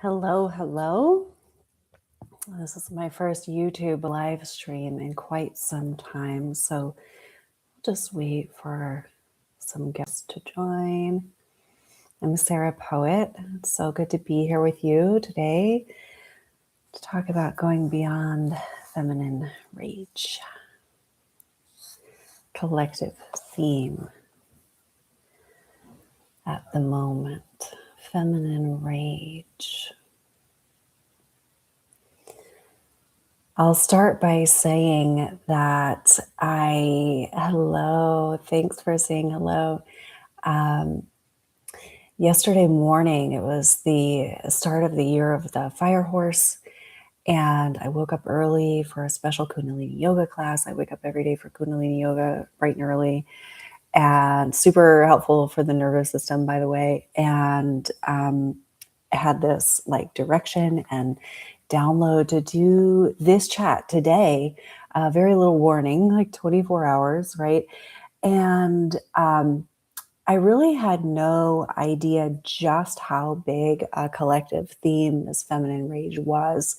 Hello, hello. This is my first YouTube live stream in quite some time, so just wait for some guests to join. I'm Sarah Poet. It's so good to be here with you today to talk about going beyond feminine rage. Collective theme at the moment, feminine rage. I'll start by saying that thanks for saying hello. Yesterday morning, it was the start of the year of the fire horse, and I woke up early for a special Kundalini yoga class. I wake up every day for Kundalini yoga bright and early, and super helpful for the nervous system, by the way. And I had this like direction and download to do this chat today. Very little warning, like 24 hours, right? And I really had no idea just how big a collective theme this feminine rage was.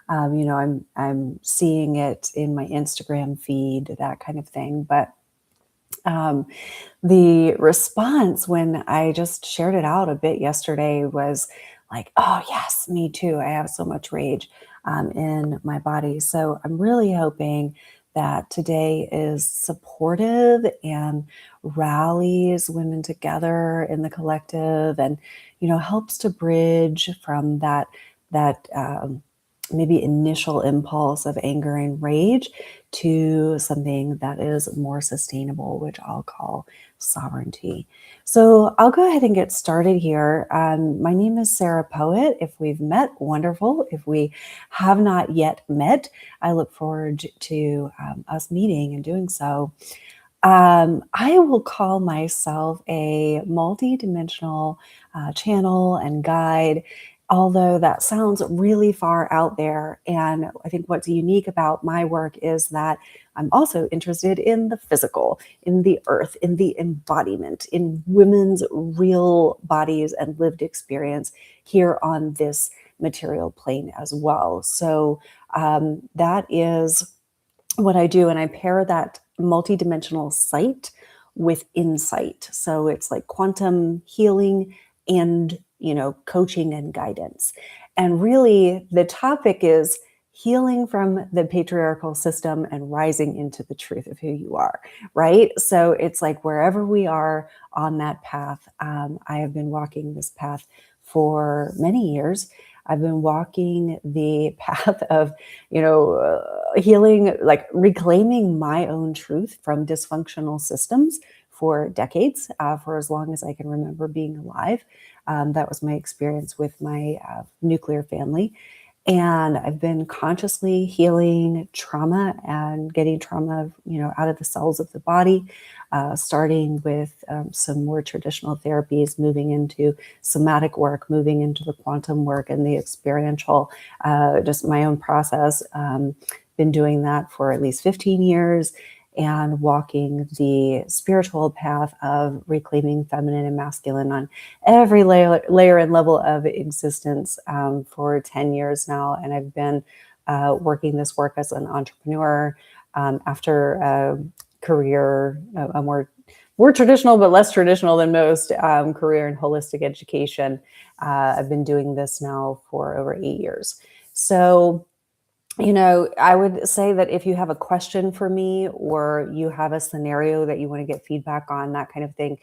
I'm seeing it in my Instagram feed, that kind of thing. But the response when I just shared it out a bit yesterday was like, oh, yes, me too. I have so much rage in my body. So I'm really hoping that today is supportive and rallies women together in the collective and, helps to bridge from that maybe initial impulse of anger and rage to something that is more sustainable, which I'll call sovereignty. So I'll go ahead and get started here. My name is Sarah Poet. If we've met, wonderful. If we have not yet met, I look forward to us meeting and doing so. I will call myself a multidimensional channel and guide, although that sounds really far out there. And I think what's unique about my work is that I'm also interested in the physical, in the earth, in the embodiment, in women's real bodies and lived experience here on this material plane as well. So that is what I do. And I pair that multidimensional sight with insight. So it's like quantum healing and, coaching and guidance. And really the topic is healing from the patriarchal system and rising into the truth of who you are, right? So it's like wherever we are on that path, I have been walking this path for many years. I've been walking the path of, healing, like reclaiming my own truth from dysfunctional systems for decades, for as long as I can remember being alive. That was my experience with my nuclear family. And I've been consciously healing trauma and getting trauma, out of the cells of the body, starting with some more traditional therapies, moving into somatic work, moving into the quantum work and the experiential, just my own process. Been doing that for at least 15 years and walking the spiritual path of reclaiming feminine and masculine on every layer and level of existence for 10 years now. And I've been working this work as an entrepreneur after a career, a more traditional but less traditional than most career in holistic education. I've been doing this now for over 8 years. So I would say that if you have a question for me or you have a scenario that you want to get feedback on, that kind of thing,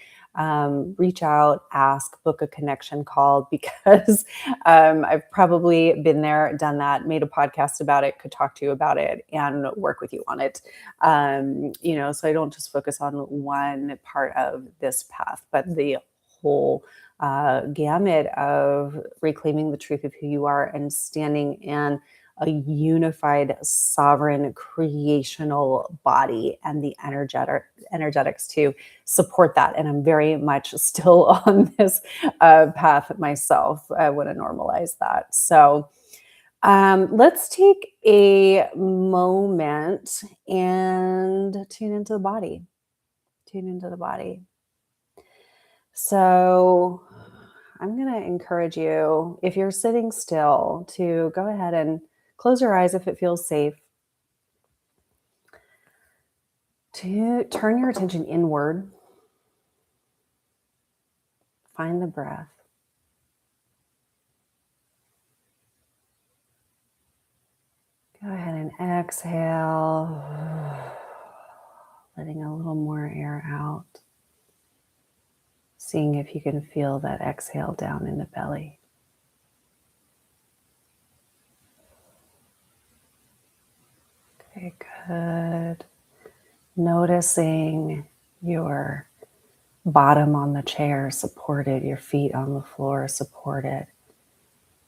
reach out, ask, book a connection call, because I've probably been there, done that, made a podcast about it, could talk to you about it and work with you on it. So I don't just focus on one part of this path, but the whole gamut of reclaiming the truth of who you are and standing in a unified, sovereign, creational body and the energetics to support that. And I'm very much still on this path myself. I want to normalize that. So let's take a moment and tune into the body. Tune into the body. So I'm going to encourage you, if you're sitting still, to go ahead and close your eyes if it feels safe, to turn your attention inward, find the breath. Go ahead and exhale, letting a little more air out. Seeing if you can feel that exhale down in the belly. Okay, good. Noticing your bottom on the chair supported, your feet on the floor supported.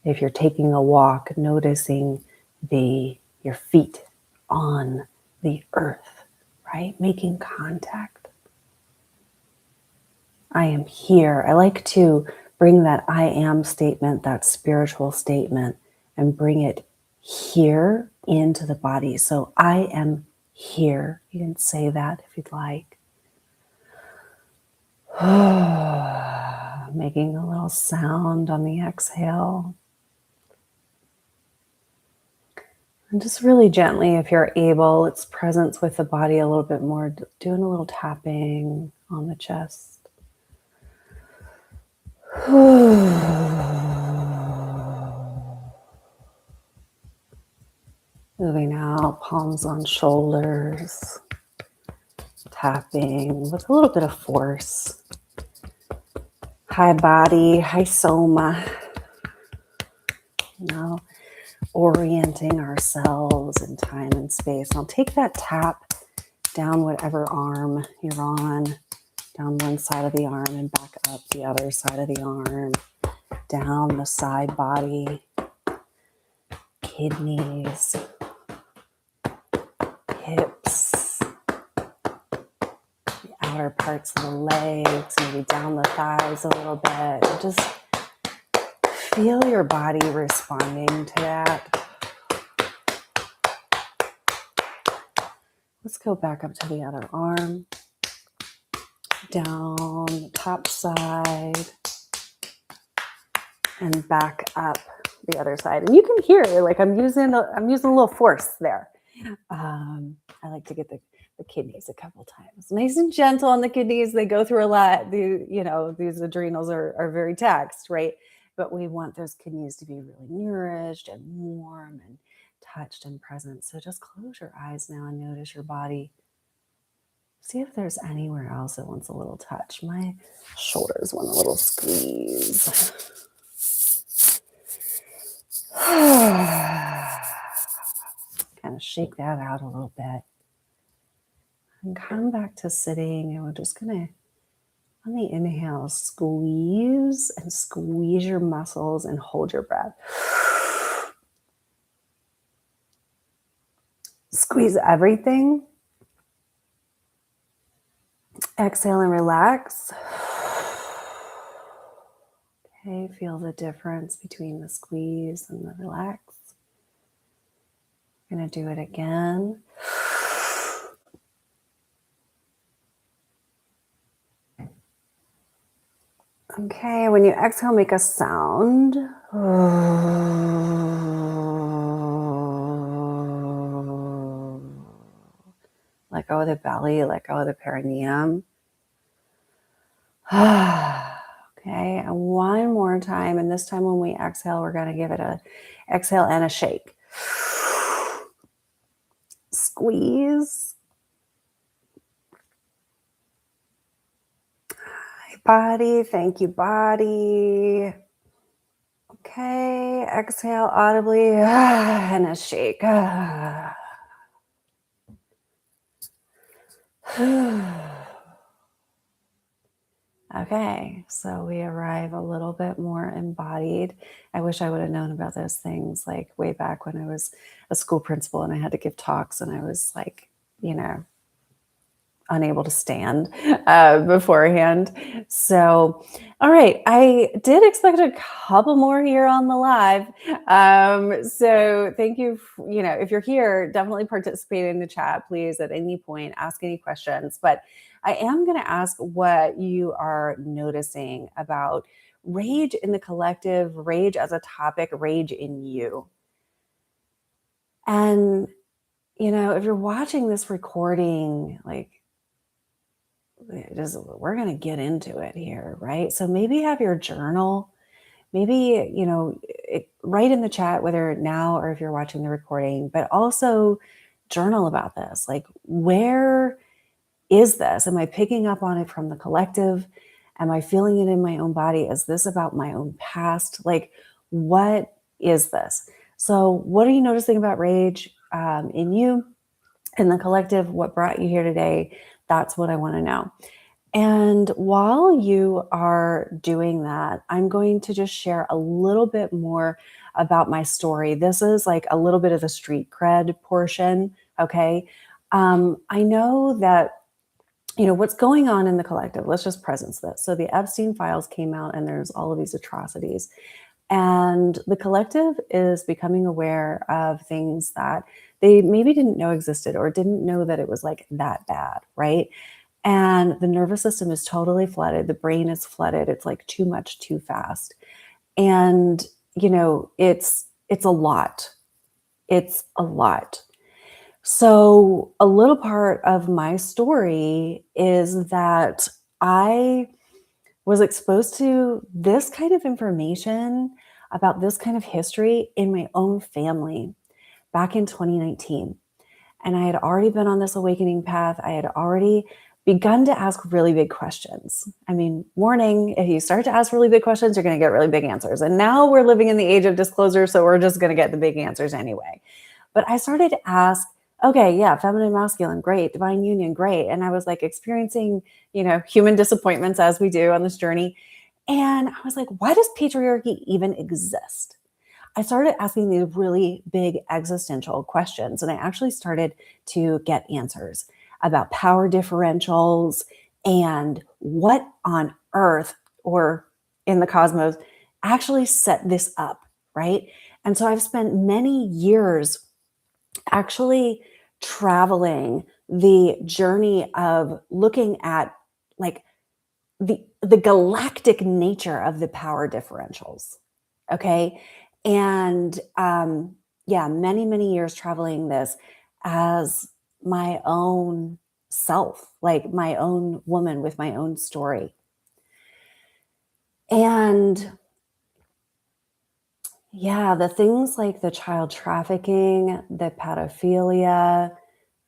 If you're taking a walk, noticing your feet on the earth, right? Making contact. I am here. I like to bring that I am statement, that spiritual statement, and bring it here into the body. So I am here. You can say that if you'd like. Making a little sound on the exhale. And just really gently, if you're able, it's presence with the body a little bit more, doing a little tapping on the chest. Moving out, palms on shoulders, tapping with a little bit of force. High body, high soma. Orienting ourselves in time and space. I'll take that tap down whatever arm you're on, down one side of the arm and back up the other side of the arm, down the side body, kidneys, hips, the outer parts of the legs, maybe down the thighs a little bit. Just feel your body responding to that. Let's go back up to the other arm, down the top side, and back up the other side. And you can hear, like I'm using a little force there. I like to get the kidneys a couple times. Nice and gentle on the kidneys. They go through a lot. These adrenals are very taxed, right? But we want those kidneys to be really nourished and warm and touched and present. So just close your eyes now and notice your body. See if there's anywhere else that wants a little touch. My shoulders want a little squeeze. Kind of shake that out a little bit. And come back to sitting, and we're just going to, on the inhale, squeeze your muscles and hold your breath. Squeeze everything. Exhale and relax. Okay, feel the difference between the squeeze and the relax. I'm going to do it again. Okay, when you exhale, make a sound. Let go of the belly, let go of the perineum. Okay, and one more time. And this time when we exhale, we're going to give it a exhale and a shake. Squeeze. Hi, body. Thank you, body. Okay, exhale audibly and a shake. Okay, so we arrive a little bit more embodied. I wish I would have known about those things like way back when I was a school principal and I had to give talks and I was like, unable to stand beforehand. So, all right, I did expect a couple more here on the live. So thank you. If you're here, definitely participate in the chat, please, at any point, ask any questions. But I am going to ask what you are noticing about rage in the collective, rage as a topic, rage in you. And, if you're watching this recording, like, we're going to get into it here, right? So maybe have your journal. Maybe, write in the chat, whether now or if you're watching the recording, but also journal about this. Like, where is this? Am I picking up on it from the collective? Am I feeling it in my own body? Is this about my own past? Like, what is this? So, what are you noticing about rage in you, in the collective? What brought you here today? That's what I want to know. And while you are doing that, I'm going to just share a little bit more about my story. This is like a little bit of the street cred portion. Okay. I know that, what's going on in the collective. Let's just presence this. So the Epstein files came out and there's all of these atrocities. And the collective is becoming aware of things that they maybe didn't know existed or didn't know that it was like that bad, right? And the nervous system is totally flooded. The brain is flooded. It's like too much, too fast. And, it's a lot. It's a lot. So a little part of my story is that I was exposed to this kind of information about this kind of history in my own family back in 2019. And I had already been on this awakening path. I had already begun to ask really big questions. I mean, warning, if you start to ask really big questions, you're going to get really big answers. And now we're living in the age of disclosure, so we're just going to get the big answers anyway. But I started to ask, okay, yeah, feminine, masculine, great, divine union, great. And I was like experiencing, human disappointments as we do on this journey. And I was like, why does patriarchy even exist? I started asking these really big existential questions, and I actually started to get answers about power differentials and what on earth or in the cosmos actually set this up, right? And so I've spent many years actually traveling the journey of looking at like the galactic nature of the power differentials. Okay. And yeah, many years traveling this as my own self, like my own woman with my own story. And yeah, the things like the child trafficking, the pedophilia,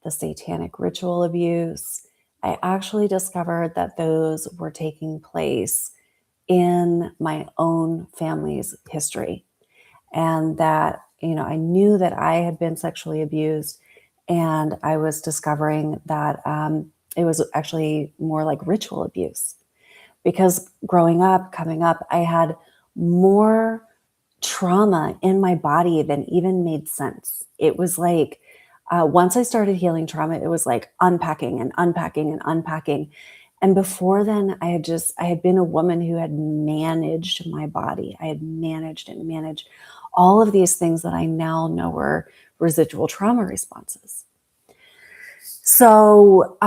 the satanic ritual abuse, I actually discovered that those were taking place in my own family's history. And that, I knew that I had been sexually abused, and I was discovering that it was actually more like ritual abuse. Because growing up, coming up, I had more trauma in my body than even made sense. It was like, once I started healing trauma, it was like unpacking and unpacking and unpacking. And before then, I had been a woman who had managed my body. I had managed and managed all of these things that I now know were residual trauma responses. So,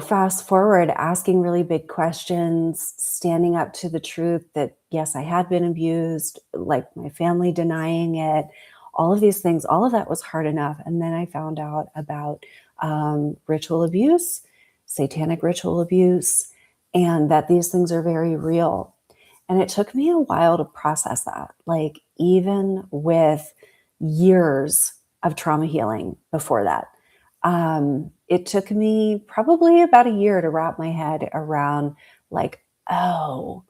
fast forward, asking really big questions, standing up to the truth that, yes, I had been abused, like my family denying it, all of these things, all of that was hard enough. And then I found out about ritual abuse, satanic ritual abuse, and that these things are very real. And it took me a while to process that, like even with years of trauma healing before that. It took me probably about a year to wrap my head around like, oh,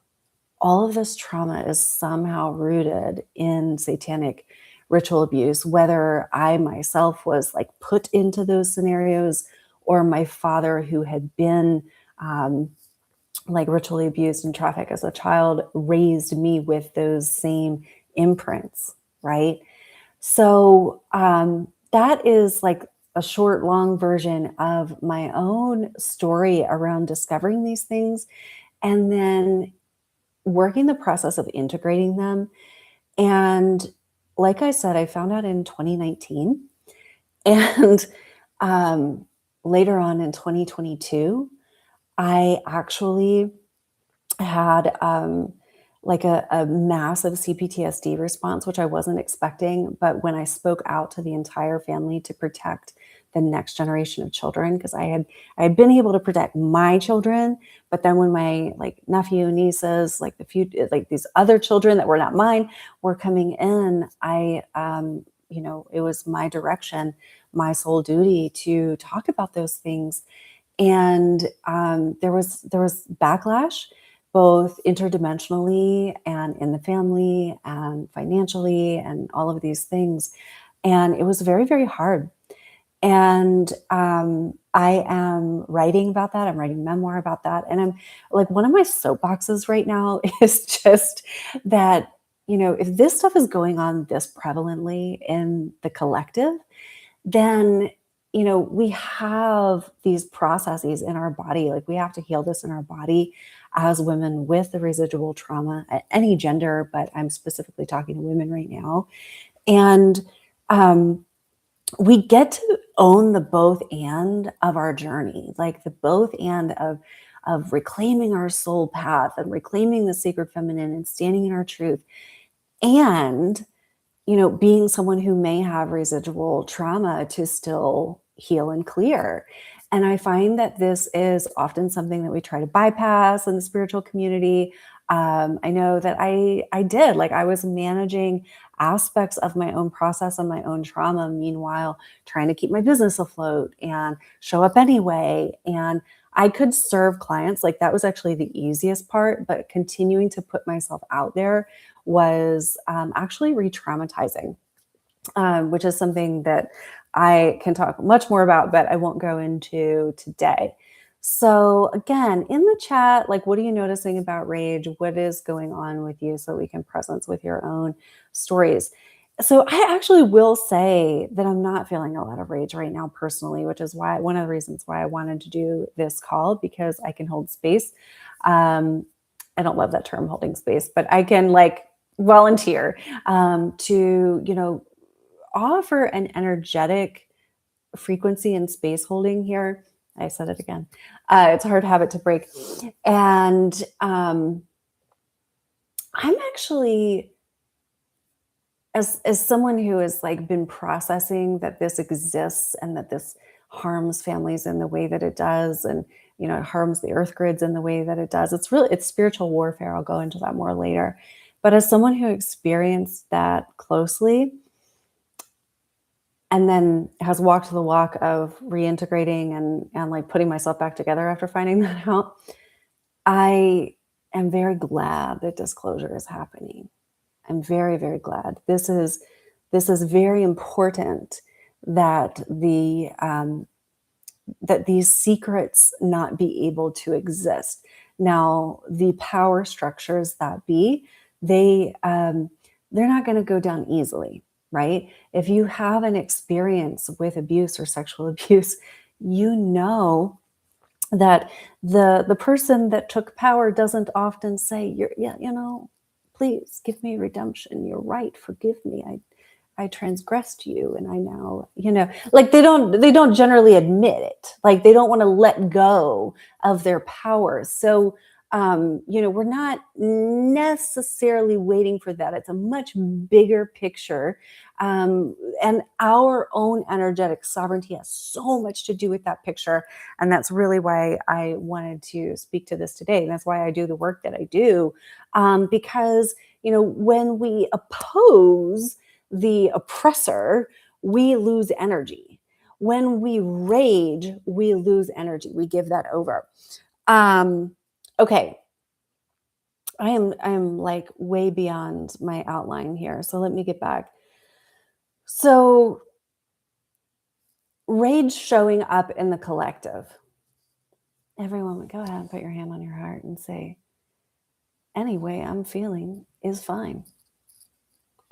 all of this trauma is somehow rooted in satanic ritual abuse, whether I myself was like put into those scenarios or my father who had been like ritually abused and trafficked as a child raised me with those same imprints, right? So that is like a short, long version of my own story around discovering these things and then working the process of integrating them. And like I said, I found out in 2019. And later on in 2022, I actually had like a massive CPTSD response, which I wasn't expecting. But when I spoke out to the entire family to protect the next generation of children, because I had been able to protect my children, but then when my like nephew, nieces, like the few like these other children that were not mine were coming in, it was my direction, my sole duty to talk about those things. And there was backlash, both interdimensionally and in the family and financially and all of these things. And it was very, very hard. And I am writing about that. I'm writing memoir about that. And I'm like, one of my soapboxes right now is just that, if this stuff is going on this prevalently in the collective, then we have these processes in our body. Like, we have to heal this in our body as women with the residual trauma at any gender, but I'm specifically talking to women right now. And um, we get to own the both and of our journey, like the both and of reclaiming our soul path and reclaiming the sacred feminine and standing in our truth, and being someone who may have residual trauma to still heal and clear. And I find that this is often something that we try to bypass in the spiritual community. I know that I did, like, I was managing aspects of my own process and my own trauma, meanwhile trying to keep my business afloat and show up anyway. And I could serve clients, like that was actually the easiest part, but continuing to put myself out there was actually re-traumatizing, which is something that I can talk much more about, but I won't go into today. So again, in the chat, like, what are you noticing about rage? What is going on with you, so we can presence with your own stories? So I actually will say that I'm not feeling a lot of rage right now personally, which is why one of the reasons why I wanted to do this call, because I can hold space. Um, I don't love that term, holding space, but I can like volunteer to offer an energetic frequency and space holding here. I said it again. It's a hard habit to break. And I'm actually, as someone who has like been processing that this exists and that this harms families in the way that it does, and it harms the earth grids in the way that it does. It's spiritual warfare. I'll go into that more later. But as someone who experienced that closely, and then has walked the walk of reintegrating and like putting myself back together after finding that out, I am very glad that disclosure is happening. I'm very, very glad. This is very important, that that these secrets not be able to exist. Now, the power structures that be, they're not going to go down easily, right? If you have an experience with abuse or sexual abuse, you know that the person that took power doesn't often say, "You're, yeah, please give me redemption. You're right. Forgive me. I transgressed you, and I now, like, they don't generally admit it. Like, they don't want to let go of their power. So we're not necessarily waiting for that. It's a much bigger picture. And our own energetic sovereignty has so much to do with that picture. And that's really why I wanted to speak to this today. And that's why I do the work that I do. Because, when we oppose the oppressor, we lose energy. When we rage, we lose energy. We give that over. Okay. I am like way beyond my outline here. So let me get back. So rage showing up in the collective. Everyone would go ahead and put your hand on your heart and say, any way I'm feeling is fine.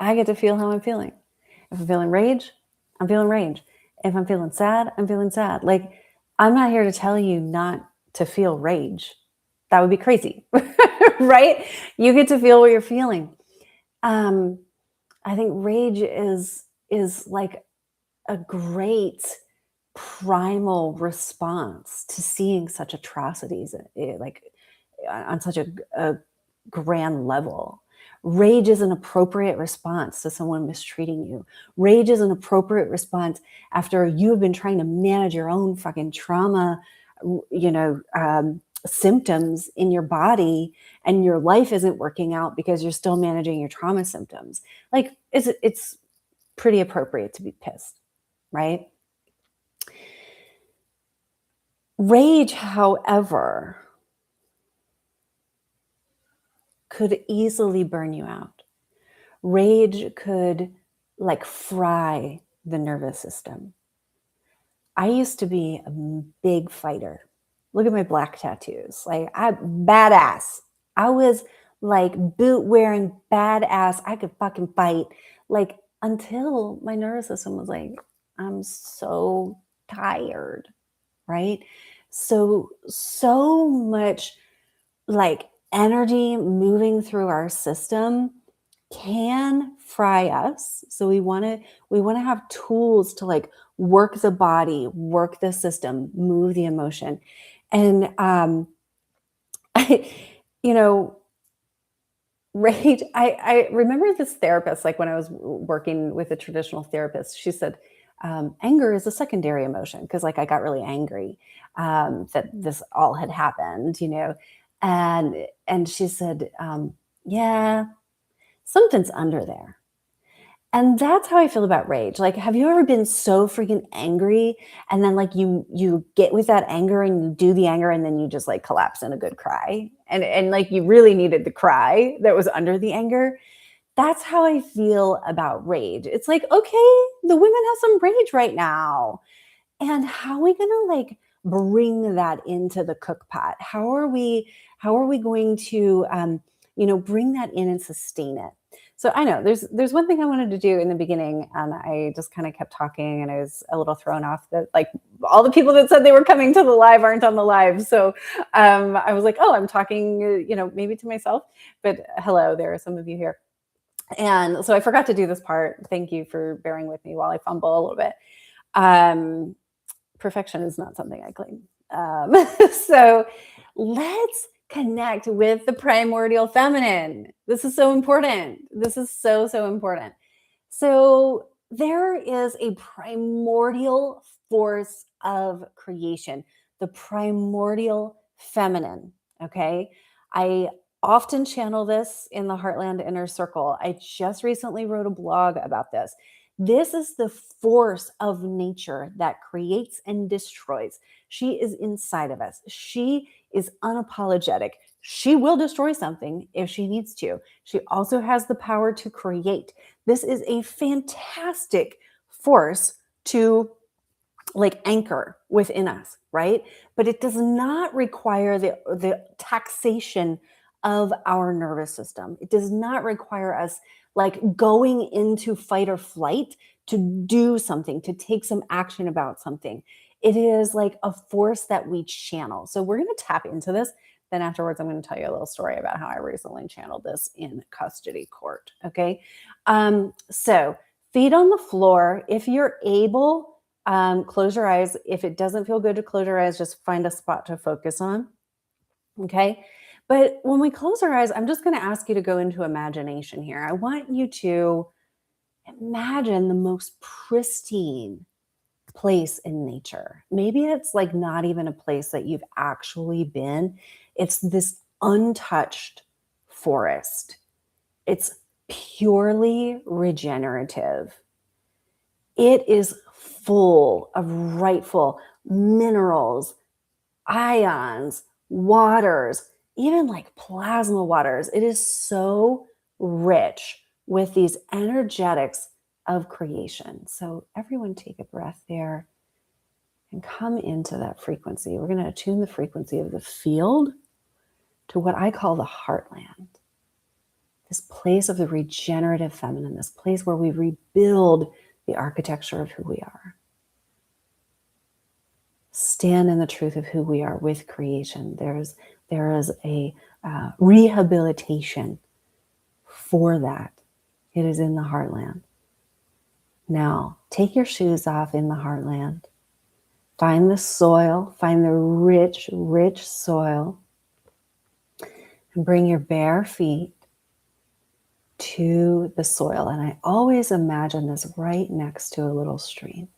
I get to feel how I'm feeling. If I'm feeling rage, I'm feeling rage. If I'm feeling sad, I'm feeling sad. Like, I'm not here to tell you not to feel rage. That would be crazy, right? You get to feel what you're feeling. I think rage is like a great primal response to seeing such atrocities. Like, on such a grand level. Rage is an appropriate response to someone mistreating you. Rage is an appropriate response after you have been trying to manage your own fucking trauma, symptoms in your body, and your life isn't working out because you're still managing your trauma symptoms. Like, it's pretty appropriate to be pissed, right? Rage, however, could easily burn you out. Rage could like fry the nervous system. I used to be a big fighter. Look at my black tattoos. Like, I'm badass. I was like boot wearing badass. I could fucking fight. Like, until my nervous system was like, I'm so tired, right? So much like energy moving through our system can fry us. So we want to have tools to like work the body, work the system, move the emotion. And I, you know, rage. I remember this therapist, like when I was working with a traditional therapist, she said, anger is a secondary emotion because like I got really angry that this all had happened, and she said, yeah, something's under there. And that's how I feel about rage. Like, have you ever been so freaking angry and then like you get with that anger and you do the anger and then you just like collapse in a good cry and like you really needed the cry that was under the anger? That's how I feel about rage. It's like, okay, the women have some rage right now. And how are we going to like bring that into the cook pot? How are we going to bring that in and sustain it? So I know there's one thing I wanted to do in the beginning, and I just kind of kept talking, and I was a little thrown off that like all the people that said they were coming to the live aren't on the live. So I was like, oh, I'm talking, maybe to myself, but hello, there are some of you here. And so I forgot to do this part. Thank you for bearing with me while I fumble a little bit. Perfection is not something I claim. So let's connect with the primordial feminine. This is so important. This is so, so important. So there is a primordial force of creation, the primordial feminine. Okay. I often channel this in the Heartland Inner Circle. I just recently wrote a blog about this. This is the force of nature that creates and destroys. She is inside of us. She is unapologetic. She will destroy something if she needs to. She also has the power to create. This is a fantastic force to like anchor within us, right? But it does not require the taxation of our nervous system. It does not require us like going into fight or flight to do something, to take some action about something. It is like a force that we channel. So we're going to tap into this. Then afterwards, I'm going to tell you a little story about how I recently channeled this in custody court. Okay. So feet on the floor. If you're able, close your eyes. If it doesn't feel good to close your eyes, just find a spot to focus on. Okay. But when we close our eyes, I'm just going to ask you to go into imagination here. I want you to imagine the most pristine place in nature. Maybe it's like not even a place that you've actually been. It's this untouched forest. It's purely regenerative. It is full of rightful minerals, ions, waters, even like plasma waters. It is so rich with these energetics of creation. So everyone take a breath there and come into that frequency. We're going to attune the frequency of the field to what I call the heartland. This place of the regenerative feminine, this place where we rebuild the architecture of who we are. Stand in the truth of who we are with creation. There is a rehabilitation for that. It is in the heartland. Now, take your shoes off in the heartland. Find the soil, find the rich, rich soil. And bring your bare feet to the soil. And I always imagine this right next to a little stream.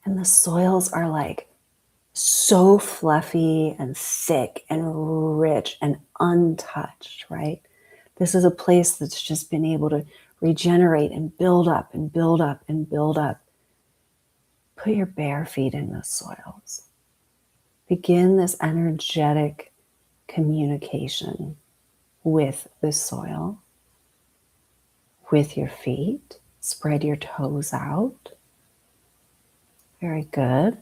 And the soils are like so fluffy and thick and rich and untouched, right? This is a place that's just been able to regenerate and build up and build up and build up. Put your bare feet in the soils. Begin this energetic communication with the soil, with your feet. Spread your toes out. Very good.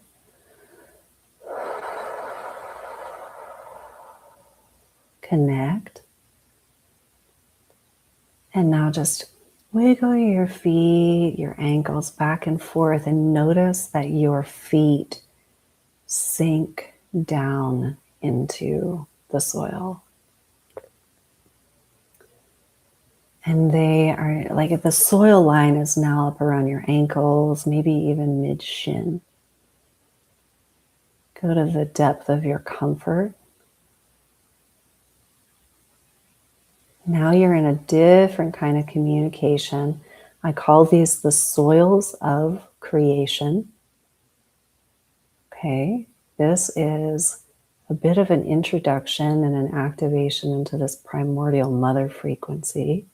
Connect. And now just wiggle your feet, your ankles back and forth, and notice that your feet sink down into the soil. And they are like the soil line is now up around your ankles, maybe even mid shin. Go to the depth of your comfort. Now you're in a different kind of communication. I call these the soils of creation. Okay, this is a bit of an introduction and an activation into this primordial mother frequency.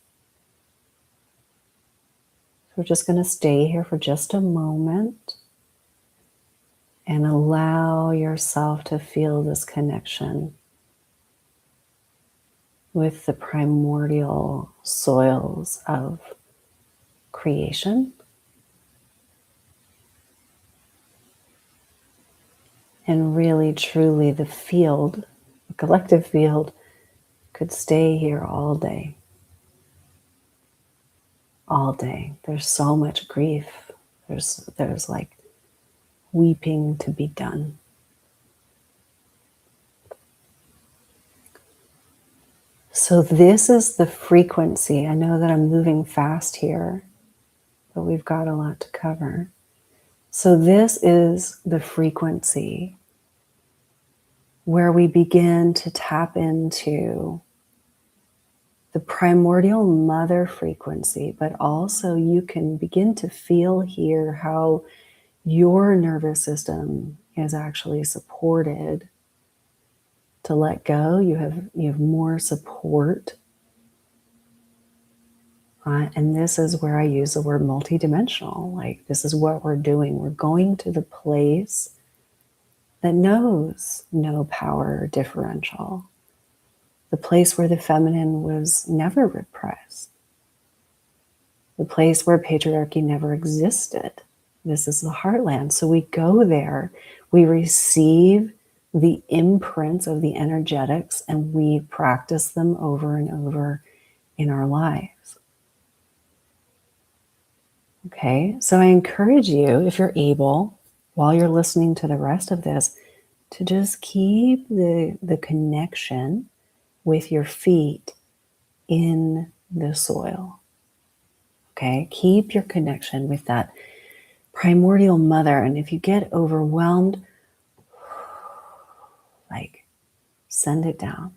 So we're just going to stay here for just a moment and allow yourself to feel this connection with the primordial soils of creation. And really, truly, the field, the collective field, could stay here all day. All day. There's so much grief. There's like weeping to be done. So this is the frequency. I know that I'm moving fast here, but we've got a lot to cover. So this is the frequency where we begin to tap into the primordial mother frequency, but also you can begin to feel here how your nervous system is actually supported to let go. You have more support. And this is where I use the word multidimensional. Like, this is what we're doing. We're going to the place that knows no power differential, the place where the feminine was never repressed, the place where patriarchy never existed. This is the heartland. So we go there, we receive the imprints of the energetics, and we practice them over and over in our lives. Okay, so I encourage you, if you're able, while you're listening to the rest of this, to just keep the connection with your feet in the soil. Okay, keep your connection with that primordial mother. And if you get overwhelmed, like, send it down.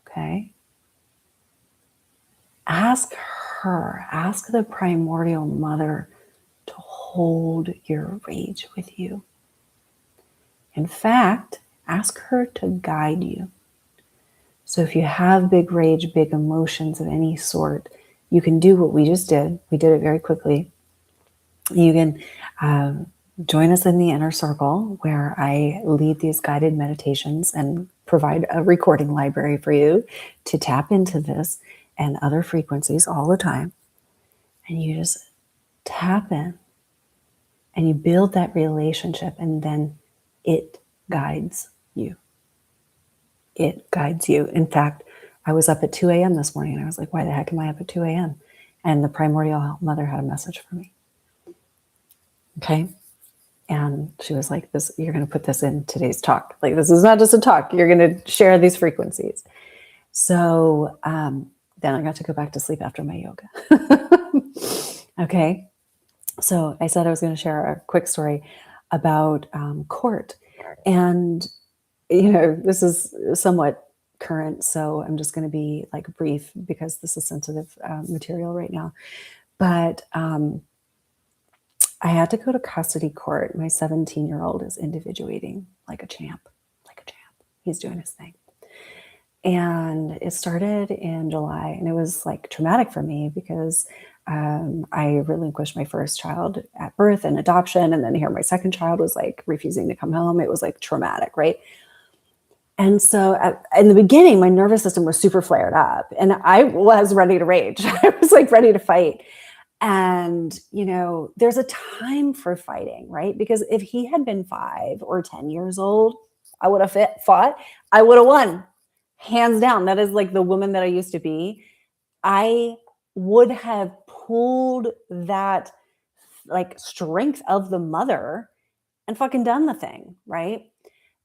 Okay, ask the primordial mother to hold your rage with you. In fact, ask her to guide you. So if you have big rage, big emotions of any sort, you can do what we just did. We did it very quickly. You can join us in the inner circle where I lead these guided meditations and provide a recording library for you to tap into this and other frequencies all the time. And you just tap in and you build that relationship, and then it guides you. It guides you. In fact, I was up at 2 a.m. this morning and I was like, why the heck am I up at 2 a.m.? And the primordial mother had a message for me. Okay. And she was like, "This, you're going to put this in today's talk. Like, this is not just a talk. You're going to share these frequencies." So then I got to go back to sleep after my yoga. Okay. So I said I was going to share a quick story about court. And this is somewhat current, so I'm just going to be like brief because this is sensitive material right now. But I had to go to custody court. My 17-year-old is individuating like a champ, like a champ. He's doing his thing. And it started in July, and it was like traumatic for me because I relinquished my first child at birth and adoption. And then here my second child was like refusing to come home. It was like traumatic, right? And so in the beginning, my nervous system was super flared up and I was ready to rage. I was like ready to fight. And, there's a time for fighting, right? Because if he had been 5 or 10 years old, I would have fought. I would have won, hands down. That is like the woman that I used to be. I would have pulled that like strength of the mother and fucking done the thing, right?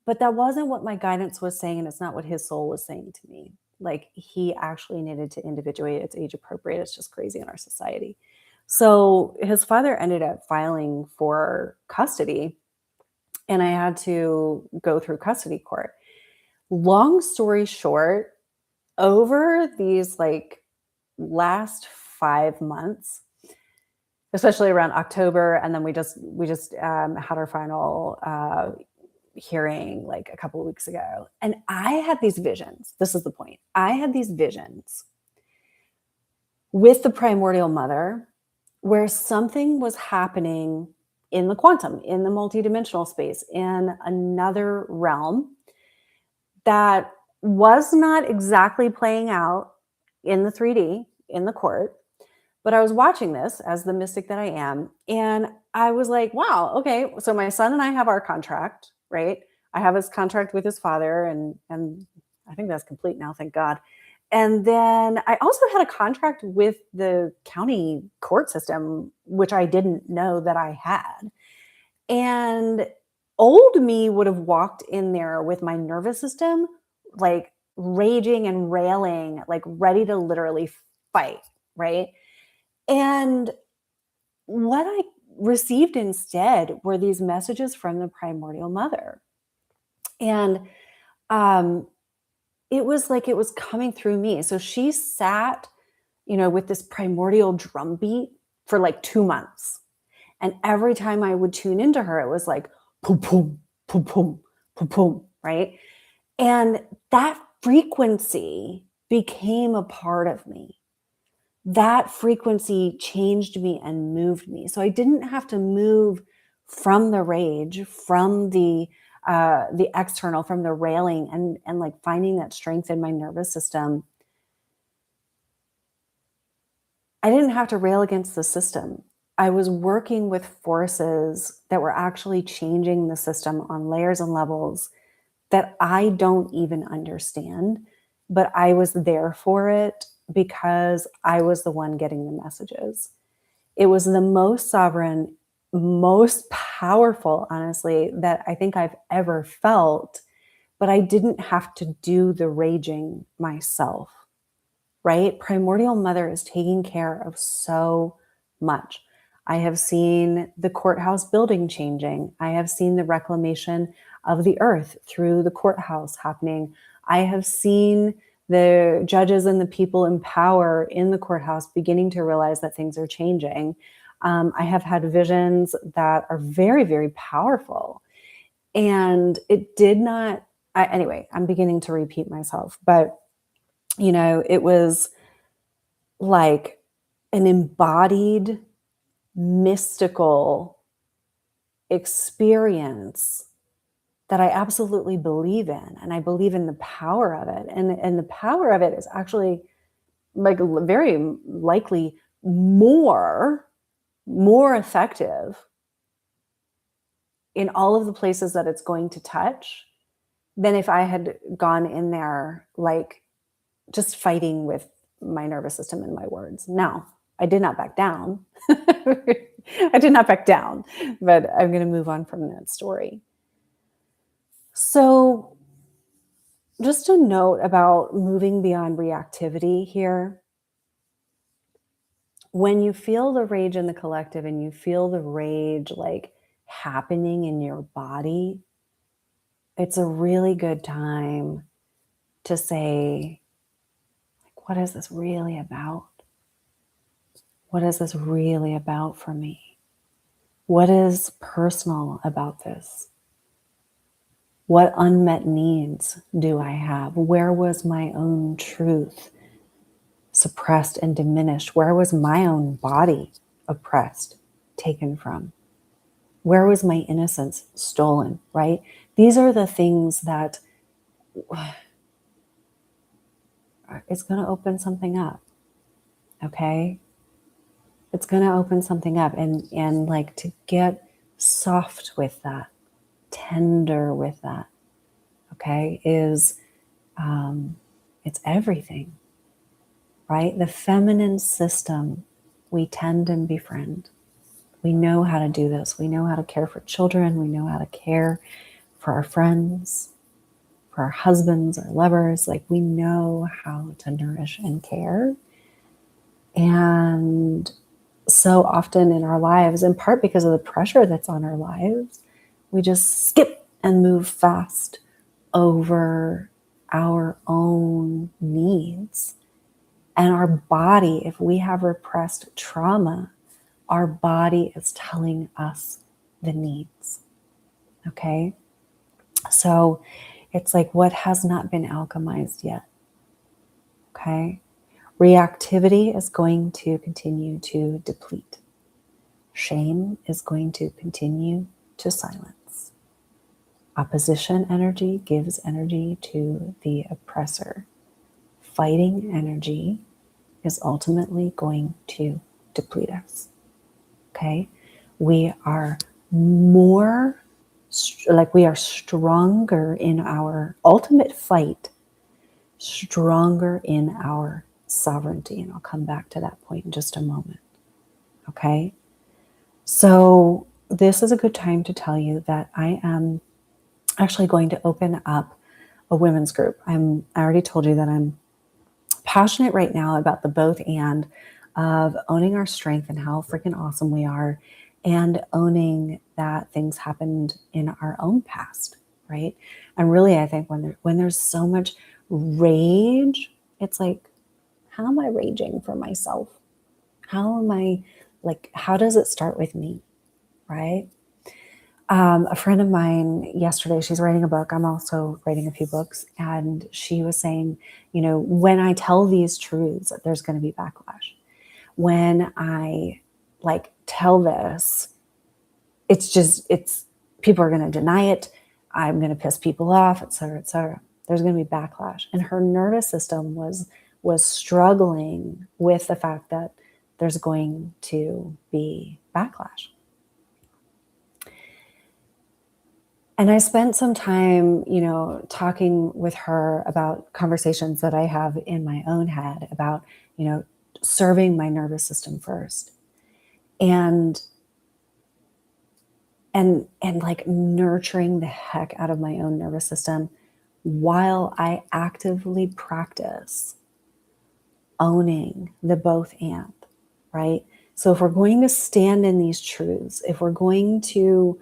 But that wasn't what my guidance was saying, and it's not what his soul was saying to me. Like, he actually needed to individuate. It's age appropriate. It's just crazy in our society. So his father ended up filing for custody, and I had to go through custody court. Long story short, over these like last 5 months, especially around October, and then we just had our final hearing like a couple of weeks ago, and I had these visions. This is the point. I had these visions with the primordial mother where something was happening in the quantum, in the multidimensional space, in another realm that was not exactly playing out in the 3D, in the court. But I was watching this as the mystic that I am. And I was like, wow, okay. So my son and I have our contract, right? I have his contract with his father, and I think that's complete now, thank God. And then I also had a contract with the county court system, which I didn't know that I had. And old me would have walked in there with my nervous system like raging and railing, like ready to literally fight, right? And what I received instead were these messages from the primordial mother. And um, it was like it was coming through me. So she sat, with this primordial drumbeat for like 2 months. And every time I would tune into her, it was like, boom, boom, boom, boom, boom, boom, right? And that frequency became a part of me. That frequency changed me and moved me. So I didn't have to move from the rage, from the external, from the railing, and like finding that strength in my nervous system. I didn't have to rail against the system. I was working with forces that were actually changing the system on layers and levels that I don't even understand, but I was there for it because I was the one getting the messages. It was the most sovereign, most powerful, honestly, that I think I've ever felt, but I didn't have to do the raging myself, right? Primordial Mother is taking care of so much. I have seen the courthouse building changing. I have seen the reclamation of the earth through the courthouse happening. I have seen the judges and the people in power in the courthouse beginning to realize that things are changing. I have had visions that are very, very powerful. And it did not, anyway, I'm beginning to repeat myself, but it was like an embodied mystical experience that I absolutely believe in. And I believe in the power of it. And the power of it is actually like very likely more effective in all of the places that it's going to touch than if I had gone in there like just fighting with my nervous system and my words. Now, I did not back down. I did not back down, but I'm going to move on from that story. So, just a note about moving beyond reactivity here. When you feel the rage in the collective and you feel the rage like happening in your body, it's a really good time to say, like, what is this really about? What is this really about for me? What is personal about this? What unmet needs do I have? Where was my own truth suppressed and diminished? Where was my own body oppressed, taken from? Where was my innocence stolen, right? These are the things that it's going to open something up, okay? It's going to open something up, and like to get soft with that, tender with that, okay, is it's everything, right? The feminine system, we tend and befriend. We know how to do this. We know how to care for children. We know how to care for our friends, for our husbands, our lovers. Like, we know how to nourish and care. And so often in our lives, in part because of the pressure that's on our lives, we just skip and move fast over our own needs. And our body, if we have repressed trauma, our body is telling us the needs. Okay? So it's like, what has not been alchemized yet? Okay? Reactivity is going to continue to deplete. Shame is going to continue to silence. Opposition energy gives energy to the oppressor. Fighting energy is ultimately going to deplete us. Okay? We are more, like, we are stronger in our ultimate fight, stronger in our sovereignty. And I'll come back to that point in just a moment. Okay? So this is a good time to tell you that I am actually going to open up a women's group. I already told you that I'm passionate right now about the both and of owning our strength and how freaking awesome we are, and owning that things happened in our own past, right? And really, I think when there's so much rage, it's like, how am I raging for myself? How am I, like, how does it start with me, right? A friend of mine yesterday, she's writing a book. I'm also writing a few books. And she was saying, when I tell these truths, there's going to be backlash. When I like tell this, it's people are going to deny it. I'm going to piss people off, et cetera, et cetera. There's going to be backlash. And her nervous system was struggling with the fact that there's going to be backlash. And I spent some time, talking with her about conversations that I have in my own head about, serving my nervous system first, and like nurturing the heck out of my own nervous system while I actively practice owning the both and, right? So if we're going to stand in these truths, if we're going to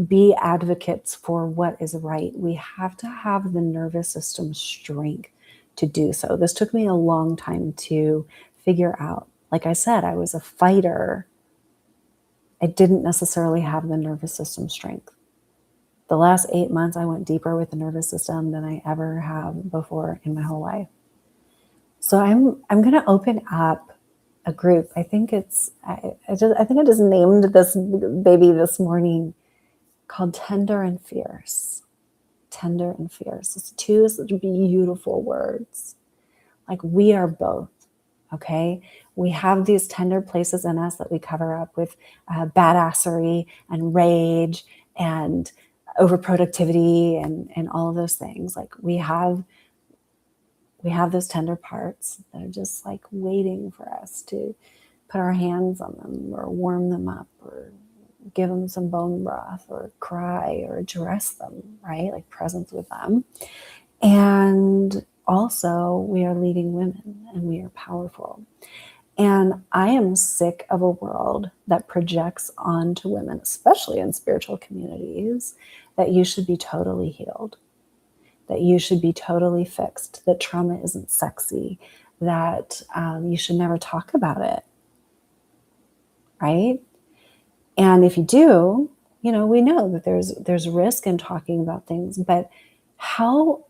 be advocates for what is right, we have to have the nervous system strength to do so. This took me a long time to figure out. Like I said, I was a fighter. I didn't necessarily have the nervous system strength. The last 8 months, I went deeper with the nervous system than I ever have before in my whole life. So I'm going to open up a group. I think I think I just named this baby this morning, called Tender and Fierce. Tender and Fierce. It's two such beautiful words. Like, we are both, okay? We have these tender places in us that we cover up with badassery and rage and overproductivity and all of those things. Like, we have those tender parts that are just like waiting for us to put our hands on them or warm them up or give them some bone broth or cry or address them, right? Like, presence with them. And also, we are leading women and we are powerful. And I am sick of a world that projects onto women, especially in spiritual communities, that you should be totally healed, that you should be totally fixed, that trauma isn't sexy, that you should never talk about it, right? And if you do, we know that there's risk in talking about things, but how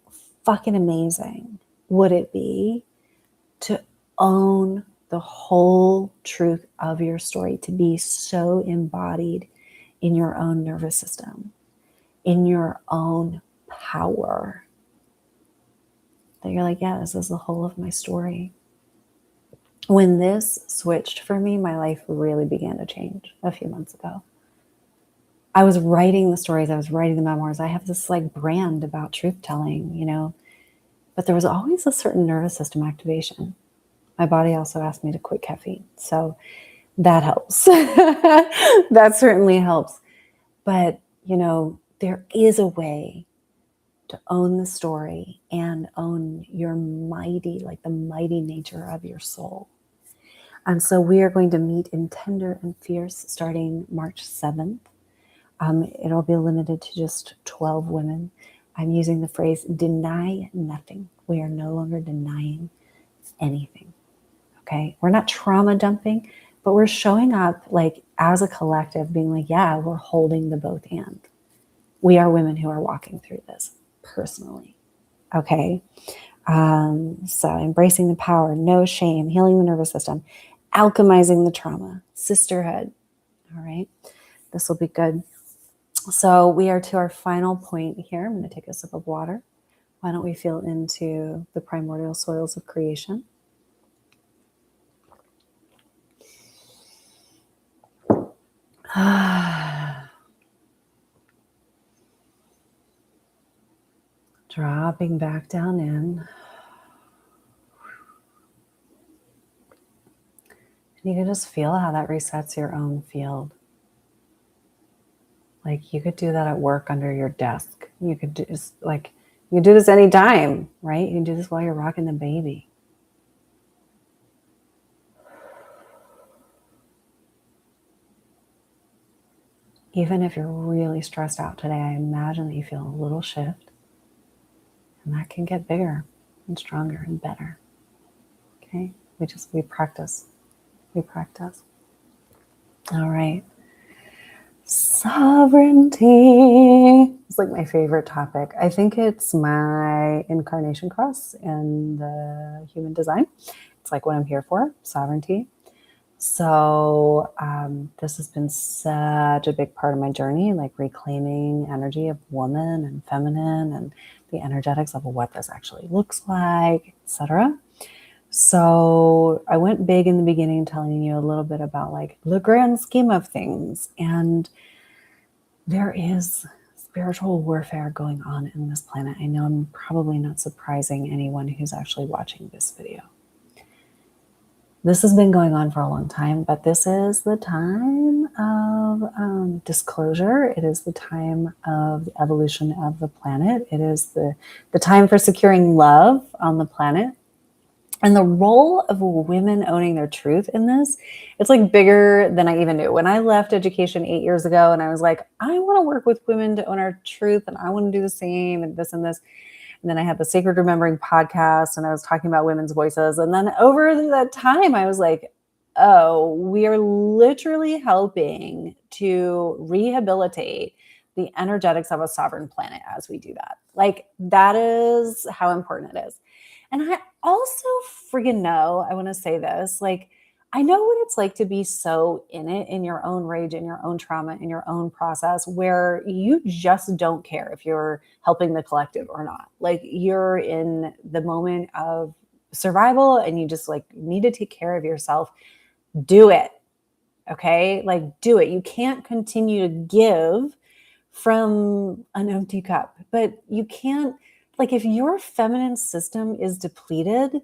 fucking amazing would it be to own the whole truth of your story, to be so embodied in your own nervous system, in your own power, that you're like, yeah, this is the whole of my story. When this switched for me, my life really began to change a few months ago. I was writing the stories, I was writing the memoirs. I have this like brand about truth telling, but there was always a certain nervous system activation. My body also asked me to quit caffeine. So that helps. That certainly helps. But, there is a way to own the story and own your mighty, like the mighty nature of your soul. And so we are going to meet in Tender and Fierce starting March 7th. It'll be limited to just 12 women. I'm using the phrase deny nothing. We are no longer denying anything. Okay. We're not trauma dumping, but we're showing up like as a collective being like, yeah, we're holding the both hand. We are women who are walking through this personally. Okay. So embracing the power, no shame, healing the nervous system, alchemizing the trauma, sisterhood. All right. This will be good. So we are to our final point here. I'm going to take a sip of water. Why don't we feel into the primordial soils of creation? Dropping back down in. And you can just feel how that resets your own field. Like you could do that at work under your desk. You could do this, you can do this anytime, right? You can do this while you're rocking the baby. Even if you're really stressed out today, I imagine that you feel a little shift. And that can get bigger and stronger and better. Okay? We practice. We practice. All right. Sovereignty. It's like my favorite topic. I think it's my incarnation cross in the human design. It's like what I'm here for, sovereignty. So this has been such a big part of my journey, like reclaiming energy of woman and feminine and the energetics of what this actually looks like, etc. So I went big in the beginning, telling you a little bit about like the grand scheme of things. And there is spiritual warfare going on in this planet. I know I'm probably not surprising anyone who's actually watching this video. This has been going on for a long time, but this is the time of disclosure. It is the time of the evolution of the planet. It is the time for securing love on the planet. And the role of women owning their truth in this, it's like bigger than I even knew. When I left education 8 years ago and I was like, I want to work with women to own our truth and I want to do the same and this and this. And then I had the Sacred Remembering podcast and I was talking about women's voices. And then over that time, I was like, oh, we are literally helping to rehabilitate the energetics of a sovereign planet as we do that. Like that is how important it is. And I also friggin' know, I want to say this, like, I know what it's like to be so in it, in your own rage, in your own trauma, in your own process, where you just don't care if you're helping the collective or not. Like you're in the moment of survival and you just like need to take care of yourself. Do it. Okay. Like do it. You can't continue to give from an empty cup, but you can't, like if your feminine system is depleted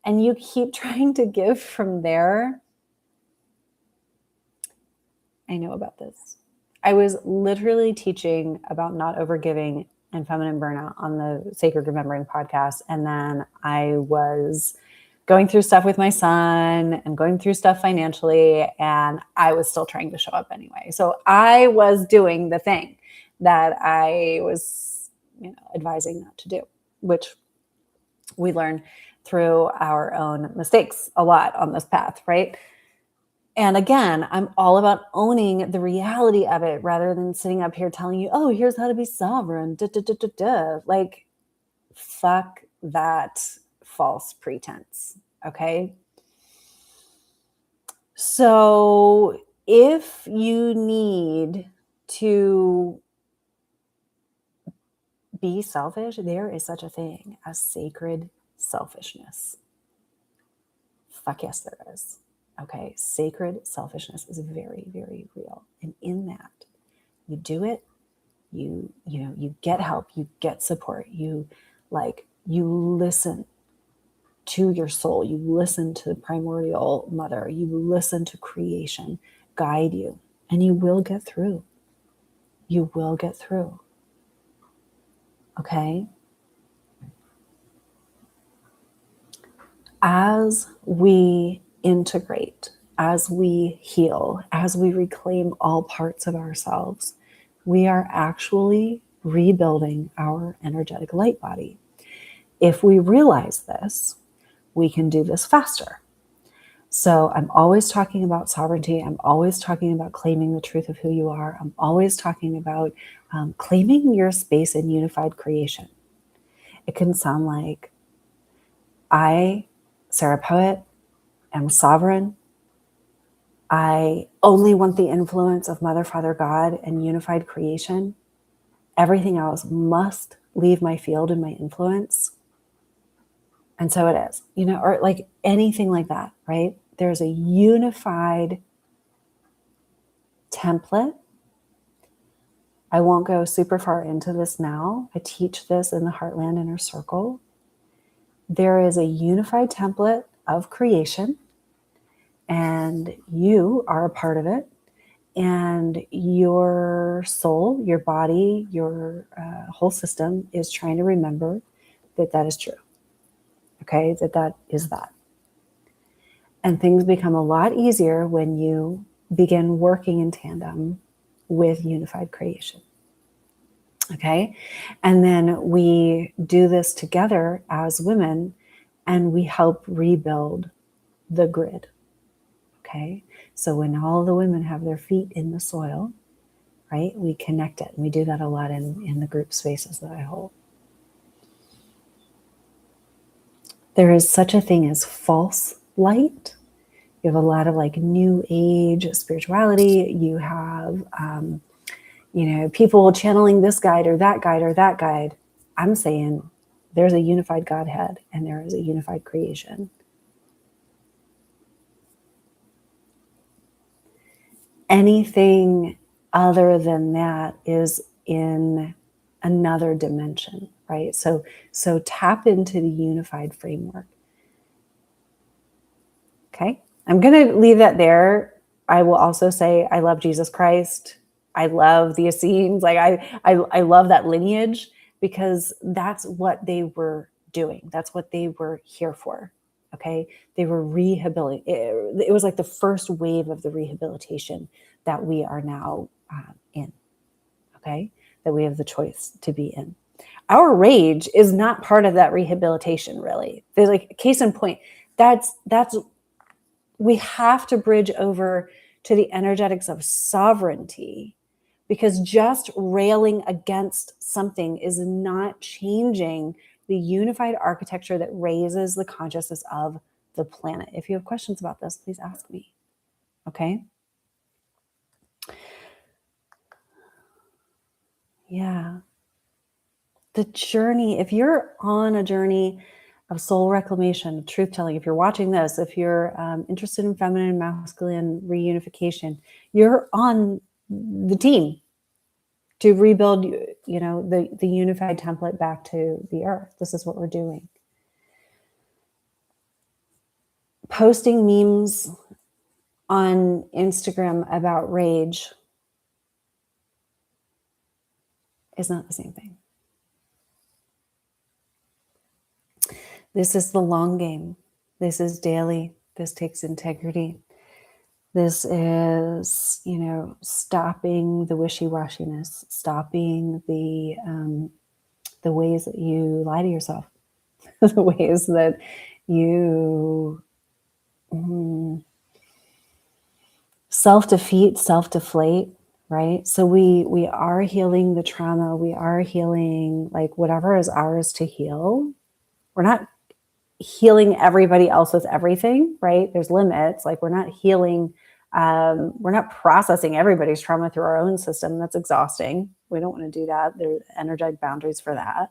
and you keep trying to give from there, I know about this. I was literally teaching about not overgiving and feminine burnout on the Sacred Remembering podcast. And then I was going through stuff with my son and going through stuff financially. And I was still trying to show up anyway. So I was doing the thing. that I was, advising not to do, which we learn through our own mistakes a lot on this path, right? And again, I'm all about owning the reality of it rather than sitting up here telling you, oh, here's how to be sovereign. Da, da, da, da, da. Like, fuck that false pretense. Okay. So if you need to be selfish, there is such a thing as sacred selfishness. Fuck yes, there is. Okay. Sacred selfishness is very, very real. And in that, you do it, you get help, you get support, you listen to your soul, you listen to the primordial mother, you listen to creation guide you, and you will get through. You will get through. Okay? As we integrate, as we heal, as we reclaim all parts of ourselves, we are actually rebuilding our energetic light body. If we realize this, we can do this faster. So I'm always talking about sovereignty. I'm always talking about claiming the truth of who you are. I'm always talking about claiming your space in unified creation. It can sound like, I, Sarah Poet, am sovereign. I only want the influence of Mother, Father, God, and unified creation. Everything else must leave my field and my influence. And so it is, or like anything like that, right? There's a unified template. I won't go super far into this now. I teach this in the Heartland Inner Circle. There is a unified template of creation, and you are a part of it. And your soul, your body, your whole system is trying to remember that that is true. Okay, that is that. And things become a lot easier when you begin working in tandem with unified creation. Okay. And then we do this together as women, and we help rebuild the grid. Okay. So when all the women have their feet in the soil, right, we connect it. And we do that a lot in the group spaces that I hold. There is such a thing as false light. You have a lot of like new age spirituality. You have, people channeling this guide or that guide or that guide. I'm saying there's a unified Godhead and there is a unified creation. Anything other than that is in another dimension, right? So tap into the unified framework. Okay. I'm going to leave that there. I will also say, I love Jesus Christ. I love the Essenes. Like I love that lineage, because that's what they were doing. That's what they were here for. Okay. They were rehabilitating. It was like the first wave of the rehabilitation that we are now in. Okay. That we have the choice to be in. Our rage is not part of that rehabilitation, really. There's like case in point. That's we have to bridge over to the energetics of sovereignty, because just railing against something is not changing the unified architecture that raises the consciousness of the planet. If you have questions about this, please ask me. Okay? Yeah. The journey, if you're on a journey of soul reclamation, truth telling, if you're watching this, if you're interested in feminine and masculine reunification, you're on the team to rebuild, the unified template back to the earth. This is what we're doing. Posting memes on Instagram about rage is not the same thing. This is the long game. This is daily. This takes integrity. This is, stopping the wishy-washiness, stopping the ways that you lie to yourself, the ways that you self-defeat, self-deflate, right? So we are healing the trauma, we are healing like whatever is ours to heal. We're not healing everybody else with everything, right? There's limits. Like we're not healing, we're not processing everybody's trauma through our own system. That's exhausting. We don't want to do that. There's energetic boundaries for that.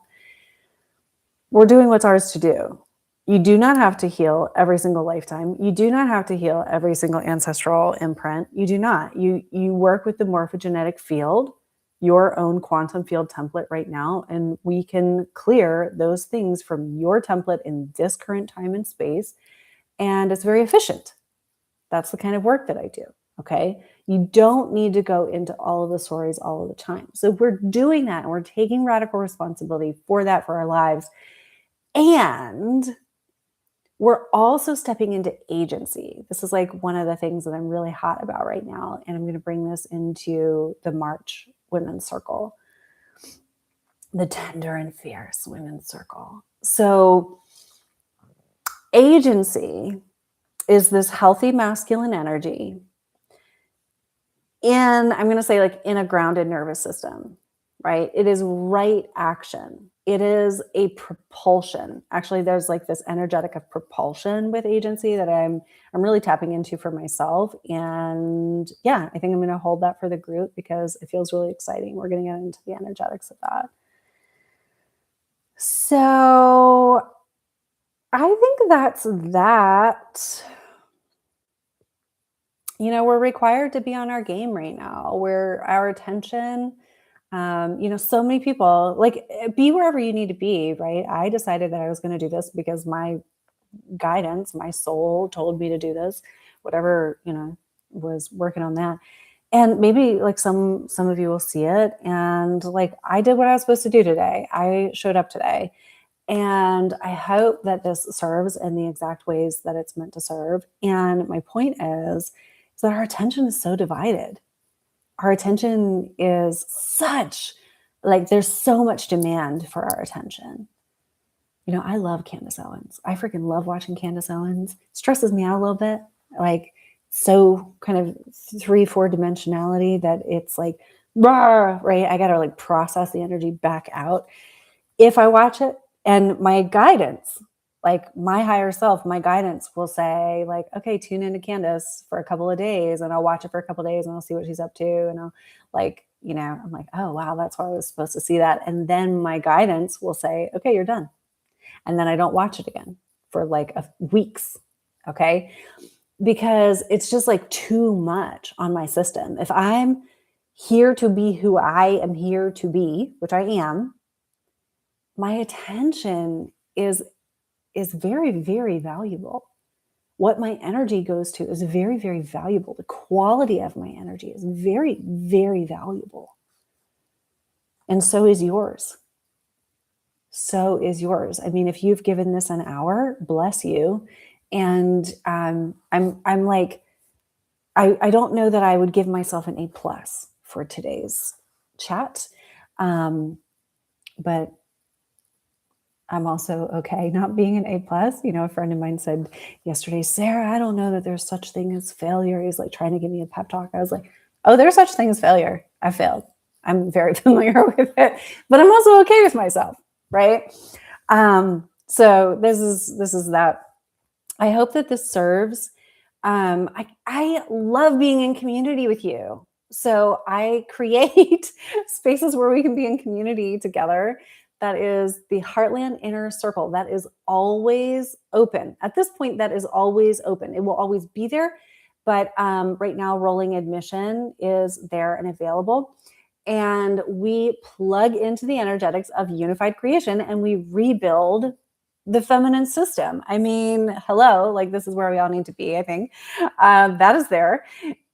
We're doing what's ours to do. You do not have to heal every single lifetime. You do not have to heal every single ancestral imprint. You do not. You work with the morphogenetic field, your own quantum field template right now, and we can clear those things from your template in this current time and space. And it's very efficient. That's the kind of work that I do. Okay. You don't need to go into all of the stories all of the time. So we're doing that and we're taking radical responsibility for that for our lives. And we're also stepping into agency. This is like one of the things that I'm really hot about right now. And I'm going to bring this into the March Women's Circle, the tender and fierce Women's Circle. So, agency is this healthy masculine energy I'm going to say, like, in a grounded nervous system, right? It is right action. It is a propulsion. Actually, there's like this energetic of propulsion with agency that I'm really tapping into for myself. And yeah, I think I'm going to hold that for the group because it feels really exciting. We're going to get into the energetics of that. So I think that's that. We're required to be on our game right now, where our attention, so many people like be wherever you need to be, right? I decided that I was going to do this because my guidance, my soul told me to do this, whatever, was working on that. And maybe like some of you will see it. And like, I did what I was supposed to do today. I showed up today. And I hope that this serves in the exact ways that it's meant to serve. And my point is that our attention is so divided. Our attention is there's so much demand for our attention. I love Candace Owens. I freaking love watching Candace Owens. Stresses me out a little bit. Like, so kind of 3-4 dimensionality that it's like, rah, right? I got to like process the energy back out if I watch it. And my guidance, like my higher self, my guidance will say like, okay, tune into Candace for a couple of days and I'll watch it for a couple of days and I'll see what she's up to. And I'll like, I'm like, oh, wow, that's why I was supposed to see that. And then my guidance will say, okay, you're done. And then I don't watch it again for like weeks. Okay. Because it's just like too much on my system. If I'm here to be who I am here to be, which I am, my attention is very, very valuable. What my energy goes to is very, very valuable. The quality of my energy is very, very valuable. And so is yours. So is yours. I mean, if you've given this an hour, bless you. And I'm like, I don't know that I would give myself an A+ for today's chat. But I'm also okay not being an A+. A friend of mine said yesterday, Sarah, I don't know that there's such thing as failure. He's like trying to give me a pep talk. I was like, oh, there's such thing as failure. I failed. I'm very familiar with it, but I'm also okay with myself, right? So this is that. I hope that this serves. I love being in community with you. So I create spaces where we can be in community together. That is the Heartland Inner Circle. That is always open. At this point, that is always open. It will always be there. But right now, rolling admission is there and available. And we plug into the energetics of unified creation and we rebuild the feminine system. I mean, hello, like this is where we all need to be, I think. That is there.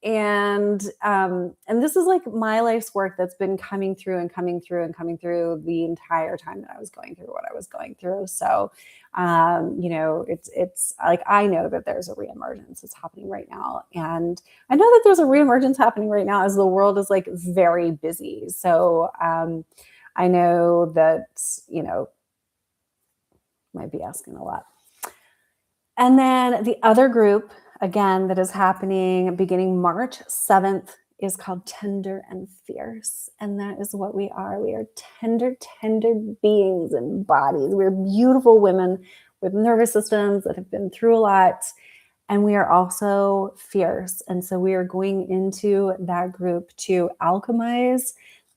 And this is like my life's work that's been coming through and coming through and coming through the entire time that I was going through what I was going through. So it's like I know that there's a reemergence that's happening right now. And I know that there's a reemergence happening right now as the world is like very busy. So I know that, might be asking a lot. And then the other group, again, that is happening beginning March 7th is called Tender and Fierce. And that is what we are. We are tender, tender beings and bodies. We're beautiful women with nervous systems that have been through a lot. And we are also fierce. And so we are going into that group to alchemize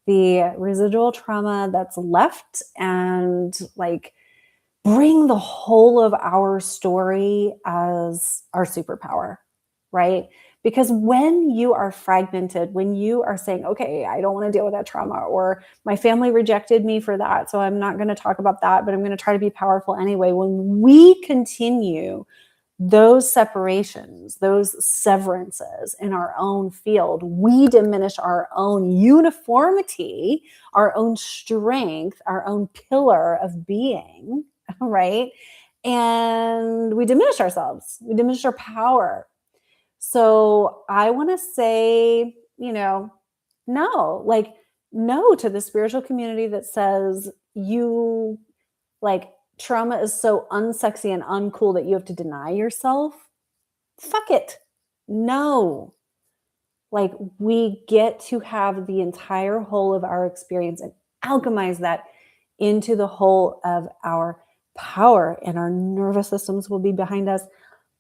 the residual trauma that's left and like bring the whole of our story as our superpower, right? Because when you are fragmented, when you are saying, okay, I don't want to deal with that trauma, or my family rejected me for that, so I'm not going to talk about that, but I'm going to try to be powerful anyway. When we continue those separations, those severances in our own field, we diminish our own uniformity, our own strength, our own pillar of being, right? And we diminish ourselves, we diminish our power. So I want to say, no to the spiritual community that says you like trauma is so unsexy and uncool that you have to deny yourself. Fuck it. No. Like we get to have the entire whole of our experience and alchemize that into the whole of our power, and our nervous systems will be behind us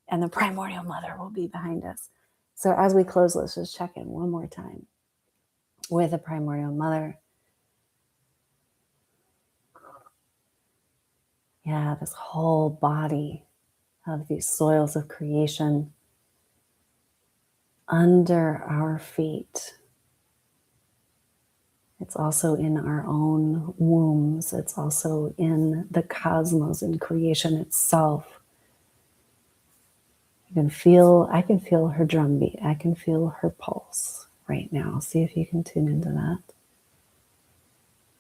and the primordial mother will be behind us. So as we close, let's just check in one more time with the primordial mother. Yeah, this whole body of these soils of creation under our feet. It's also in our own wombs. It's also in the cosmos and creation itself. I can feel her drumbeat. I can feel her pulse right now. See if you can tune into that.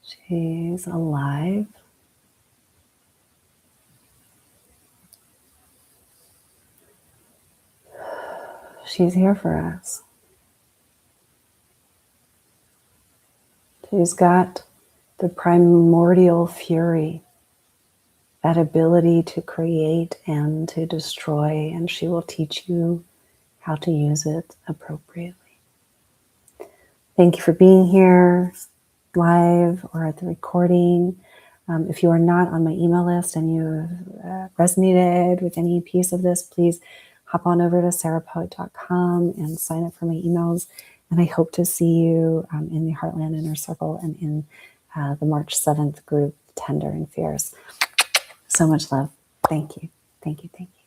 She's alive. She's here for us. She's got the primordial fury, that ability to create and to destroy, and she will teach you how to use it appropriately. Thank you for being here live or at the recording. If you are not on my email list and you resonated with any piece of this, please hop on over to sarahpoet.com and sign up for my emails. And I hope to see you in the Heartland Inner Circle and in the March 7th group, Tender and Fierce. So much love. Thank you. Thank you. Thank you.